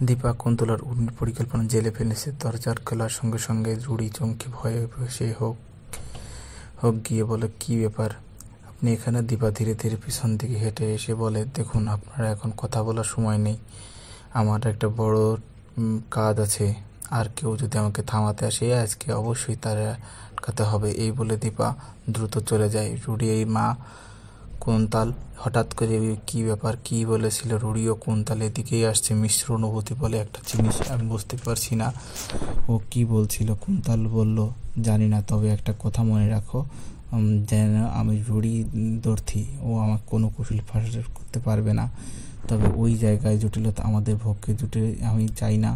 দীপা কুন্তলার উর্মির পরিকল্পনা জেলে ফেলেছে। দরজার খোলার সঙ্গে সঙ্গে রুড়ি চমকে ভয়ে সে হোক গিয়ে বলে, কি ব্যাপার আপনি এখানে? দীপা ধীরে ধীরে পিছন দিকে হেঁটে এসে বলে, দেখুন, আপনারা এখন কথা বলার সময় নেই। আমার একটা বড় কাজ আছে, আর কেউ যদি আমাকে থামাতে আসে আজকে অবশ্যই তারা আটকাতে হবে। এই বলে দীপা দ্রুত চলে যায়। রুড়ি এই মা কুন্তল হঠাৎ করে, কি ব্যাপার, কি বলেছিল? রুড়ি ও কুন্তল এদিকেই আসছে। মিশ্র অনুভূতি বলে একটা জিনিস আমি বুঝতে পারছি না ও কি বলছিল। কুন্তল বলল, জানি না, তবে একটা কথা মনে রাখো, যেন আমি রুড়ি দর্থি, ও আমার কোনো কুশল ফাঁস করতে পারবে না। তবে ওই জায়গায় জটিলতা আমাদের ভোগকে জুটে আমি চাই না।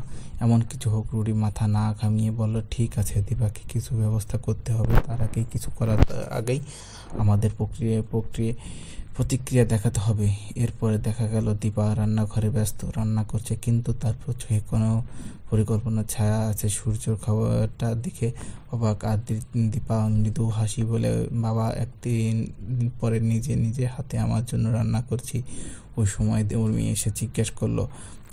এমন কিছু হোক। রুড়ি মাথা না ঘামিয়ে বলল, ঠিক আছে, দীপাকে কিছু ব্যবস্থা করতে হবে। তার আগেই কিছু করার আগেই আমাদের প্রতিক্রিয়া দেখাতে হবে। এরপরে দেখা গেল দীপা রান্নাঘরে ব্যস্ত, রান্না করছে, কিন্তু তার চোখে কোনো পরিকল্পনার ছায়া আছে। সূর্যর খাবারটা দিকে অবাক। আর দীপা মৃদু হাসি বলে, বাবা একদিন পরে নিজে নিজে হাতে আমার জন্য রান্না করছি। ওই সময় উর্মি এসে জিজ্ঞেস করলো,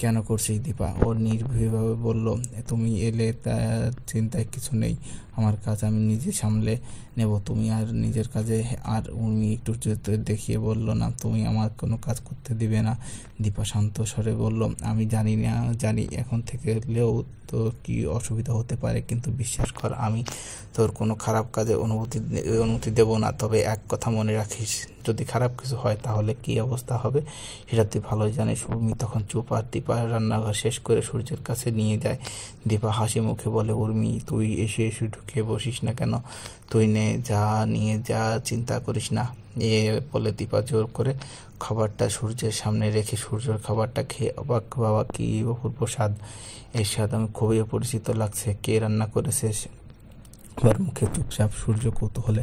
কেন করছিস দীপা? ও নির্ভীকভাবে বলল, তুমি এলে তার চিন্তায় কিছু নেই, আমার কাজ আমি নিজে সামলে নেব, তুমি আর নিজের কাজে। আর উর্মি একটু দেখিয়ে বলল, না, তুমি আমার কোনো কাজ করতে দিবে না। দীপা শান্ত স্বরে বলল, আমি জানি এখন থেকে এলেও তোর কি অসুবিধা হতে পারে, কিন্তু বিশ্বাস কর, আমি তোর কোনো খারাপ কাজে অনুমতি দেব না। তবে এক কথা মনে রাখিস, যদি খারাপ কিছু হয় তাহলে কি অবস্থা হবে সেটা তুই ভালোই জানিস। উর্মি তখন চুপ। আর দীপা রান্নাঘর শেষ করে সূর্যের কাছে নিয়ে যায়। দীপা হাসি মুখে বলে, উর্মি, তুই এসে ঢুকে বসিস না কেন? তুই নিয়ে যা, চিন্তা করিস না। এ বলে দীপা জোর করে খাবারটা সূর্যের সামনে রেখে সূর্যের খাবারটা খেয়ে অবাক, বাবা, কি অপূর্ব স্বাদ! এই স্বাদ আমি খুবই পরিচিত লাগছে। কে রান্না করেছে? ওর মুখে চুপচাপ। সূর্য কৌতূহলে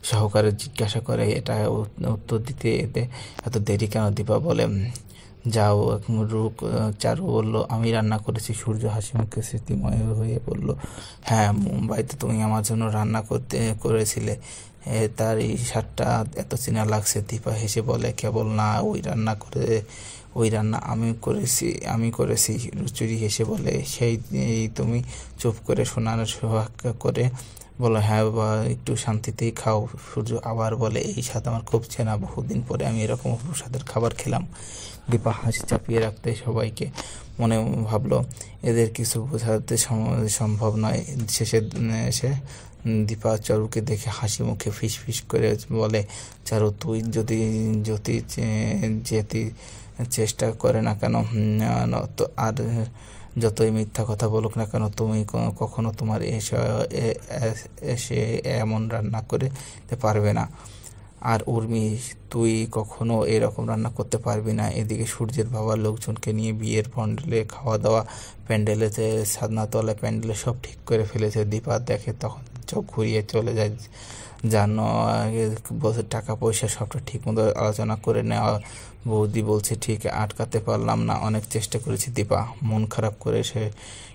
সহকারে জিজ্ঞাসা করে, এটা উত্তর দিতে এত দেরি কেন? দীপা বলে, যাও চারু বলল, আমি রান্না করেছি। সূর্য হাসি মুখে স্মৃতিময় হয়ে বলল, হ্যাঁ, মুম্বাইতে তুমি আমার জন্য রান্না করেছিলে, তার এই স্বাদটা এত চেনা লাগছে। দীপা হেসে বলে, কেবল না, ওই রান্না আমি করেছি। চুরি হেসে বলে, সেই তুমি চুপ করে শোনার সোহাগ করে বলো, হ্যাঁ বাবা, একটু শান্তিতেই খাও। সূর্য আবার বলে, এই স্বাদ আমার খুব চেনা, বহুদিন পরে আমি এরকম স্বাদের খাবার খেলাম। দীপা হাসি চাপিয়ে রাখতে সবাইকে মনে ভাবলো, এদের কিছু বোঝাতে সম্ভব নয়। শেষে এসে দীপা চারুকে দেখে হাসি মুখে ফিস ফিস করে বলে, চারু, তুই যদি যেতে চেষ্টা করে না কেন, আর যতই মিথ্যা কথা বলুক না কেন, তুমি কখনো তোমার এসে এমন রান্না করতে পারবে না। আর উর্মি, তুই কখনো এরকম রান্না করতে পারবি না। এদিকে সূর্যের বাবার লোকজনকে নিয়ে বিয়ের প্যান্ডেলে খাওয়া দাওয়া, প্যান্ডেলেতে ছাদনাতলায় প্যান্ডেলে সব ঠিক করে ফেলেছে। দীপা দেখে তখন চোখ ঘুরিয়ে চলে যায়। জানো, টাকা পয়সা সবটা ঠিক মতো আলোচনা করে নেওয়া। বৌদি বলছে, ঠিক আটকাতে পারলাম না, অনেক চেষ্টা করেছি। দীপা মন খারাপ করে সে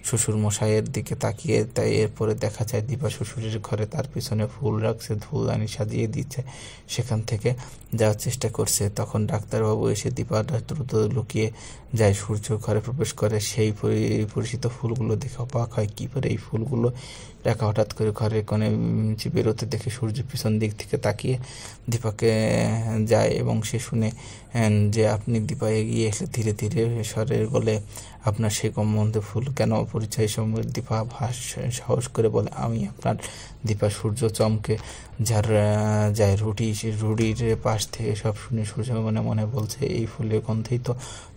শ্বশুর মশাইয়ের দিকে তাকিয়ে, তাই এরপরে দেখা যায় দীপা শ্বশুরের ঘরে তার পিছনে ফুল রাখছে, ফুলদানি সাজিয়ে দিচ্ছে, সেখান থেকে যাওয়ার চেষ্টা করছে। তখন ডাক্তারবাবু এসে দীপা দ্রুত লুকিয়ে যায়। সূর্য ঘরে প্রবেশ করে, সেই পরিচিত ফুলগুলো দেখে অবাক হয়, কি করে এই ফুলগুলো রাখা। হঠাৎ করে ঘরের কোণে বেরোতে দেখে সূর্য পিছন দিক থেকে তাকিয়ে দীপাকে যায় এবং সে শুনে যে আপনি। দীপা এগিয়ে এসে ধীরে ধীরে স্বরের গলে, আপনার সে সম্বন্ধে ফুল কেন? পরিচয় সম্বন্ধে দীপা সাহস করে বলে, আমি আপনার। দীপা সূর্য চমকে যায়। রুড়ির পাশ থেকে সব শুনে সূর্য মনে মনে বলছে, এই ফুলের গন্ধেই তো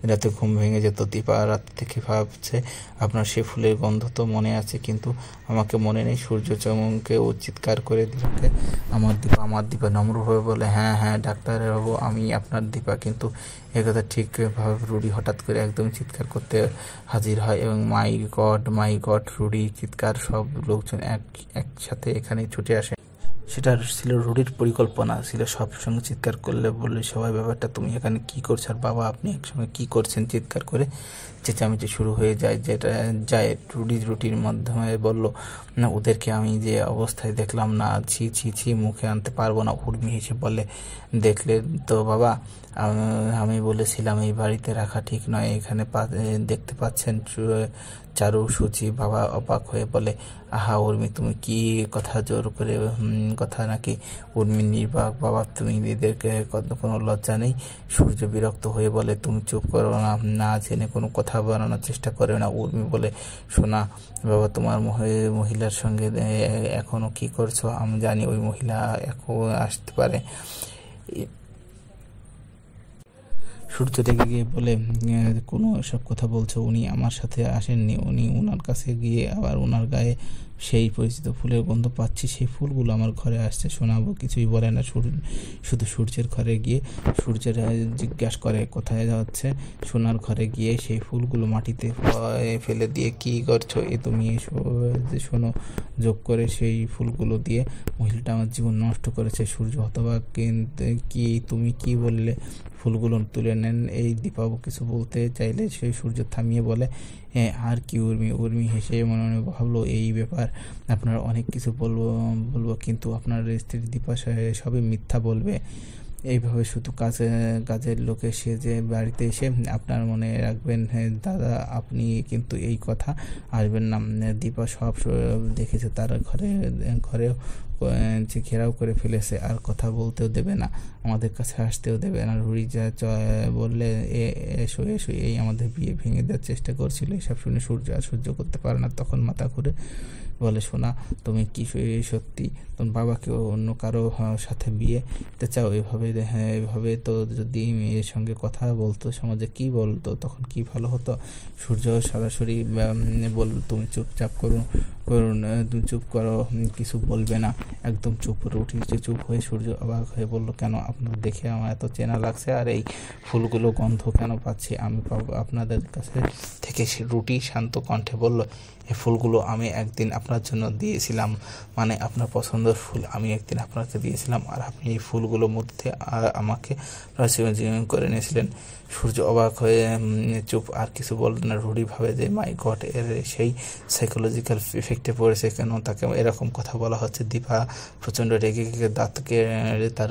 রাতে ঘুম ভেঙে যেত। দীপা রাত থেকে ভাবছে, আপনার সে ফুলের গন্ধ তো মনে আছে, কিন্তু আমাকে মনে নেই। সূর্য চমকে ও চিৎকার করে দিকে, আমার দীপা নম্রভাবে বলে, হ্যাঁ হ্যাঁ ডাক্তারবাবু, আমি আপনার দীপা। কিন্তু একথা ঠিকভাবে রুড়ি হঠাৎ করে একদম চিৎকার করতে হাজির হয় এবং মাই গড, রুড়ি চিৎকার। সব লোকজন একসাথে এখানে ছুটে আসে। সেটা ছিল রুড়ির পরিকল্পনা ছিল। সব সঙ্গে চিৎকার করলে বললে সবাই, ব্যাপারটা তুমি এখানে কি করছো? আর বাবা, আপনি একসঙ্গে কি করছেন? চিৎকার করে চেঁচামেচি শুরু হয়ে যায়। রুটির মাধ্যমে বলল, না, ওদেরকে আমি যে অবস্থায় দেখলাম না, ছি ছি ছি, মুখে আনতে পারবো না। উর্মি হেসে বলে, দেখলে তো বাবা, আমি বলেছিলাম এই বাড়িতে রাখা ঠিক নয়। এখানে দেখতে পাচ্ছেন চারু সুচি। বাবা অবাক হয়ে বলে, আহা উর্মি, তুমি কি কথা জোর করে কথা নাকি? উর্মি নির্বাক, বাবা তুমি এদেরকে কোনো লজ্জা নেই? সূর্য বিরক্ত হয়ে বলে, তুমি চুপ করো না, না জেনে কোনো কথা বানানোর চেষ্টা করে না। উর্মি বলে, শোনা বাবা, তোমার মহিলার সঙ্গে এখনো কি করছো? আমি জানি ওই মহিলা এখন আসতে পারে। সূর্য রেগে গিয়ে বলে, কোনো এসব কথা বলছো? উনি আমার সাথে আসেননি, উনি ওনার কাছে গিয়ে আবার ওনার গায়ে সেই পরিচিত ফুলের গন্ধ পাচ্ছি। সেই ফুলগুলো আমার ঘরে আসছে। শোনাবো কিছুই বলে না। শুধু সূর্যের ঘরে গিয়ে সূর্যের জিজ্ঞাসা করে, কোথায় যাচ্ছে? সোনার ঘরে গিয়ে সেই ফুলগুলো মাটিতে ফেলে দিয়ে, কি করছো এ তুমি? শোনো, যোগ করে সেই ফুলগুলো দিয়ে মহিলাটা আমার জীবন নষ্ট করেছে। সূর্য হতবাক, কি তুমি কি বললে? ফুলগুলো তুলে নেন। এই দীপাবু কিছু বলতে চাইলে সেই সূর্য থামিয়ে বলে, আর কি উর্মি? উর্মি হেসে মনে মনে ভাবলো, এই ব্যাপার আপনার অনেক কিছু বলবো কিন্তু আপনার স্ত্রী দীপা সবই মিথ্যা বলবে। এইভাবে শুধু কাজের লোকে সেজে বাড়িতে এসে আপনার মনে রাখবেন দাদা, আপনি কিন্তু এই কথা আসবেন না। দীপা সব দেখেছে, তার ঘরেও যে ঘেরাও করে ফেলেছে, আর কথা বলতেও দেবে না, আমাদের কাছে আসতেও দেবে না। রুড়ি যা বললে, এসো এসো, এই আমাদের বিয়ে ভেঙে দেওয়ার চেষ্টা করছিল। এসব শুনে সূর্য আর সহ্য করতে পারে না, তখন মাথা ঘুরে বলে, শোনা, তুমি কি সত্যি তোমার বাবাকে অন্য কারো সাথে বিয়ে দিতে চাও? এভাবে তো যদি মেয়ের সঙ্গে কথা বলতো, সমাজে কি বলতো, তখন কি ভালো হতো? সূর্য সরাসরি বলল, তুমি চুপচাপ করুন, তুমি চুপ করো, কিছু বলবে না, একদম চুপ করে উঠেছে। চুপ হয়ে সূর্য অবাক হয়ে বলল, কেন? আপনার দেখে আমার এত চেনা লাগছে, আর এই ফুলগুলো গন্ধ কেন পাচ্ছি আমি আপনাদের কাছে থেকে? রুটি শান্ত কণ্ঠে বলল, এই ফুলগুলো আমি একদিন আপনার জন্য দিয়েছিলাম, মানে আপনার পছন্দের ফুল আমি একদিন আপনাকে দিয়েছিলাম, আর আপনি এই ফুলগুলোর মধ্যে আমাকে জীবন করে নিয়েছিলেন। সূর্য অবাক হয়ে চুপ, আর কিছু বলল না। রুড়ি ভাবে যে, মাই গড, এর সেই সাইকোলজিক্যাল ইফেক্টে পড়েছে কেন? তাকে এরকম কথা বলা হচ্ছে। দীপা প্রচণ্ড রেগে দাঁতকে তার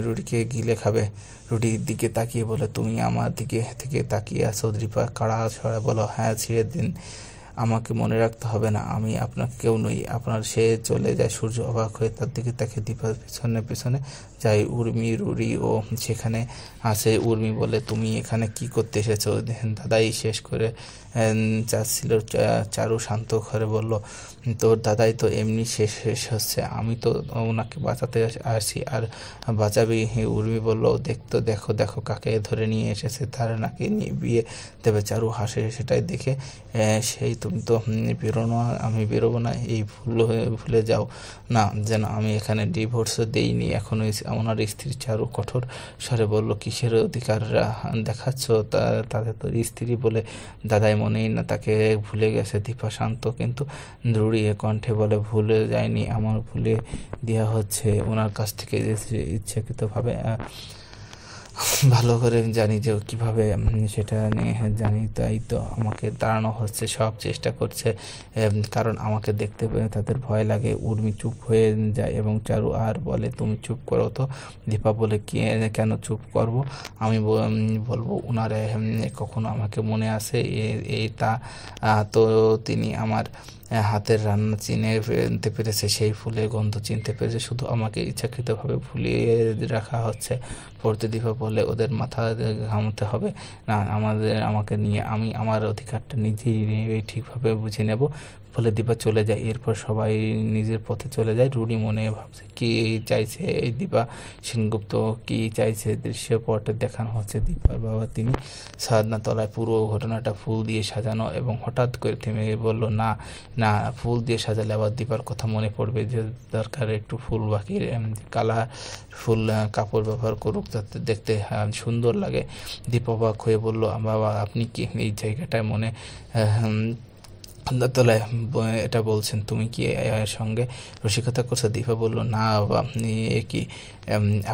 রুড়িকে গিলে খাবে। রুটির দিকে তাকিয়ে বলে, তুমি আমার দিকে থেকে তাকিয়ে আছো? দীপা কাড়া ছড়া বলো, হ্যাঁ, ছেড়ে দিন, আমাকে মনে রাখতে হবে না, আমি আপনার কেউ নই আপনার। সে চলে যায়। সূর্য অবাক হয়ে তার দিকে তাকে দীপার পেছনে পেছনে যায়। উর্মি রুড়ি ও সেখানে আসে। উর্মি বলে, তুমি এখানে কি করতে এসেছো? দাদাই শেষ করে যাচ্ছিল। চারু শান্ত ঘরে বলল, তোর দাদাই তো এমনি শেষ হচ্ছে, আমি তো ওনাকে বাঁচাতে আসছি, আর বাঁচাবি? উর্মি বলল, দেখো দেখো কাকে ধরে নিয়ে এসেছে, তার নাকি বিয়ে দেবে। চারু হাসে। সেটাই দেখে সেই, তুমি তো বেরোনো, আমি বেরোবো না, এই ভুলে যাও না যেন আমি এখানে ডিভোর্স দেইনি এখনো। ওনার স্ত্রী। চারু কঠোর স্বরে বলল, কিসের অধিকার দেখাচ্ছ? তাদের তো স্ত্রী বলে দাদাই মনেই না তাকে ভুলে গেছে। দীপা শান্ত কিন্তু দৃঢ় কণ্ঠে বলে, ভুলে যায়নি, আমার ভুলে দেওয়া হচ্ছে ওনার কাছ থেকে ইচ্ছাকৃতভাবে। ভালো করে জানি যে কিভাবে সেটা নিয়ে জানি, তাই তো আমাকে তাড়ানো হচ্ছে, সব চেষ্টা করছে, কারণ আমাকে দেখতে পেয়ে তাদের ভয় লাগে। উর্মি চুপ হয়ে যায় এবং চারু আর বলে, তুমি চুপ করো তো। দীপা বলে, কেন চুপ করব? আমি বলবো, ওনারে কখনো আমাকে মনে আছে তা তো তিনি আমার হাতের রান্না চিনতে পেরেছে, সেই ফুলের গন্ধ চিনতে পেরেছে, শুধু আমাকে ইচ্ছাকৃতভাবে ভুলিয়ে রাখা হচ্ছে। পড়তে দীপা বলে, ওদের মাথা ঘামাতে হবে না আমাকে নিয়ে, আমি আমার অধিকারটা নিজেই ঠিকভাবে বুঝে নেব বলে দীপা চলে যায়। এরপর সবাই নিজের পথে চলে যায়। রুড়ি মনে ভাবছে, কি চাইছে এই দীপা সেনগুপ্ত, কি চাইছে? দৃশ্যপটে দেখানো হচ্ছে দীপার বাবা, তিনি সাধনা তলায়, পুরো ঘটনাটা ফুল দিয়ে সাজানো, এবং হঠাৎ করে থেমে বলল, না না, ফুল দিয়ে সাজালে আবার দীপার কথা মনে পড়বে, যে দরকার একটু ফুল বাকি, কালার ফুল কাপড় ব্যবহার করুক যাতে দেখতে সুন্দর লাগে। দীপা অবাক হয়ে বলল, বাবা আপনি কি এই জায়গাটায় মনে তলায় এটা বলছেন? তুমি কি সঙ্গে রসিকতা করছো? দীপা বলল, না বাবা, আপনি কি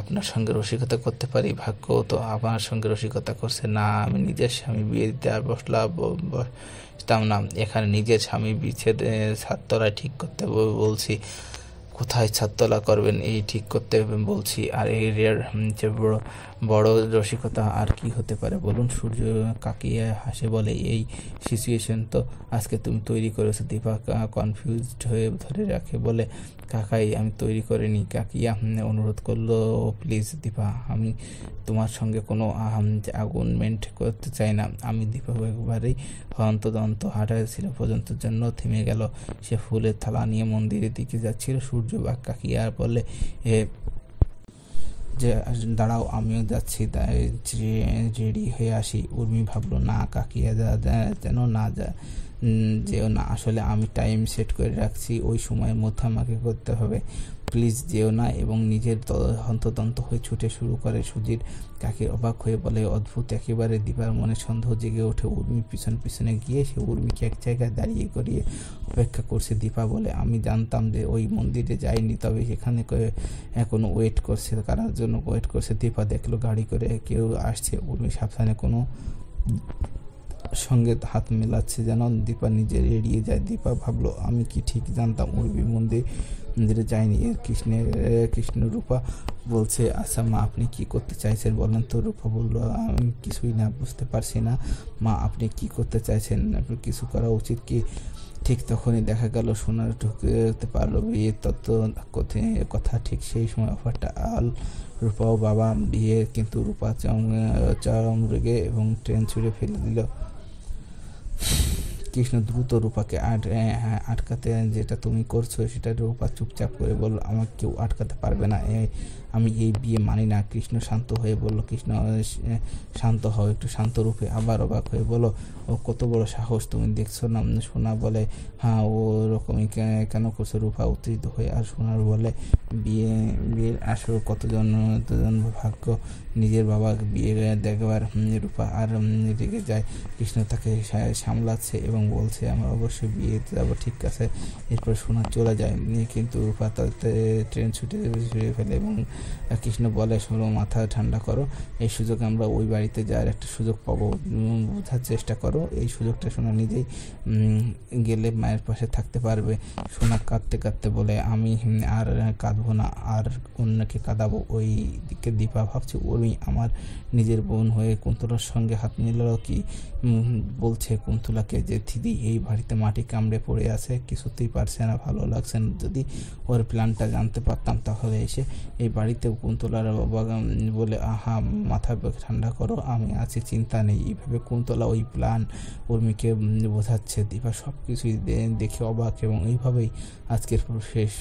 আপনার সঙ্গে রসিকতা করতে পারি? ভাগ্য তো আমার সঙ্গে রসিকতা করছে না, আমি নিজের স্বামী বিয়ে দিতে আর বসতাম না, এখানে নিজের স্বামী বিচ্ছেদ ছাত্ররা ঠিক করতে বলছি। কোথায় ছাদতলা করবেন এই ঠিক করতে বলছি। আর এরিয়ার চেয়ে বড় রসিকতা আর কি হতে পারে বলুন? সূর্য কাকিয়ে হাসে বলে, এই সিচুয়েশন তো আজকে তুমি তৈরি করেছো। দীপা কনফিউজড হয়ে ধরে রাখে, বলে, কাকাই আমি তৈরি করিনি। কাকিয়া অনুরোধ করলো, প্লিজ দীপা, আমি তোমার সঙ্গে কোনো আগুনমেন্ট করতে চাই না। আমি দীপা একবারেই হন্তদন্ত হাঁটাছিল পর্যন্ত জন্য থেমে গেল। সে ফুলের থালা নিয়ে মন্দিরের দিকে যাচ্ছিল। সূর্য বা কাকিয়া বলে, যে দাঁড়াও, আমিও যাচ্ছি, তাই রেডি হয়ে আসি। উর্মি ভাবলো, না কাকিয়া যেন না যেও না, আসলে আমি টাইম সেট করে রাখছি, ওই সময়ের মধ্যে আমাকে করতে হবে, প্লিজ যেও না। এবং নিজের হন্তদন্ত হয়ে ছুটে শুরু করে। সুজির কাকি অবাক হয়ে বলে, অদ্ভুত, একেবারে। দীপার মনে সন্দেহ জেগে ওঠে। উর্মি পিছনে গিয়ে সে উর্মিকে এক জায়গায় দাঁড়িয়ে করিয়ে অপেক্ষা করছে। দীপা বলে, আমি জানতাম যে ওই মন্দিরে যায়নি, তবে সেখানে কোনো ওয়েট করছে, কারার জন্য ওয়েট করছে। দীপা দেখলো গাড়ি করে কেউ আসছে। উর্মি সাবধানে কোনো সঙ্গে হাত মেলাচ্ছে যেন দীপা নিজের এড়িয়ে যায়। দীপা ভাবলো, আমি কি ঠিক জানতাম উর্মি মন্দিরে যায়নি? এর কৃষ্ণ রূপা বলছে, আচ্ছা মা, আপনি কি করতে চাইছেন বলেন তো? রূপা বলল, আমি কিছুই না, বুঝতে পারছি না মা, আপনি কি করতে চাইছেন? আপনার কিছু করা উচিত কি? ঠিক তখনই দেখা গেল সোনার ঢুকতে পারলো বিয়ের কথা। ঠিক সেই সময় অফারটা রূপা ও বাবা বিয়ে, কিন্তু রূপা চরম রেগে এবং ট্রেন ছুঁড়ে ফেলে দিল। কৃষ্ণ দ্রুত রূপাকে আটকাতে, যেটা তুমি করছো সেটা। রূপা চুপচাপ করে বলল, আমাকে কেউ আটকাতে পারবে না, আমি এই বিয়ে মানি না। কৃষ্ণ শান্ত হয়ে বলল, কৃষ্ণ শান্ত হও একটু। শান্ত রূপে আবার অবাক হয়ে বলল, ও কত বড় সাহস, তুমি দেখছো না? সোনা বলে, হ্যাঁ, ও ওরকমই কেন করছো? রূপা উত্তেজিত হয়ে। আর সোনার বলে, বিয়ের আসর কতজন ভাগ্য নিজের বাবা বিয়ে দেখবার। রূপা আর রেগে যায়। কৃষ্ণ তাকে সামলাচ্ছে এবং বলছে, আমরা অবশ্যই বিয়েতে যাবো, ঠিক আছে। এরপর সোনা চলে যায়, কিন্তু রূপা তাতে ট্রেন ছুটে ফেলে এবং কৃষ্ণ বলে, শোনো, মাথা ঠান্ডা করো, এই সুযোগে আমরা ওই বাড়িতে যাওয়ার একটা সুযোগ পাবো, বোঝার চেষ্টা করো। এই সুযোগটা সোনা নিজেই গেলে মায়ের পাশে থাকতে পারবে। সোনা কাঁদতে কাঁদতে বলে, আমি আর কাঁদবো না, আর অন্যকে কাঁদাবো। ওই দিকে দীপা ভাবছে, উর্মি আমার নিজের বোন হয়ে কুন্তলার সঙ্গে হাত মিলালো কি? বলছে কুন্তলাকে যে দিদি এই বাড়িতে মাটি কামড়ে পড়ে আছে, কিছুতেই পারছে না, ভালো লাগছে না। যদি ওর প্ল্যানটা জানতে পারতাম তাহলে এসে এই বাড়িতে কুন্তলার বলে, আহা, মাথা ঠান্ডা করো, আমি আছি, চিন্তা নেই। এইভাবে কুন্তলা ওই প্ল্যান উর্মিকে বোঝাচ্ছে। দীপা সব কিছুই দেখে অবাক এবং এইভাবেই আজকের শেষ।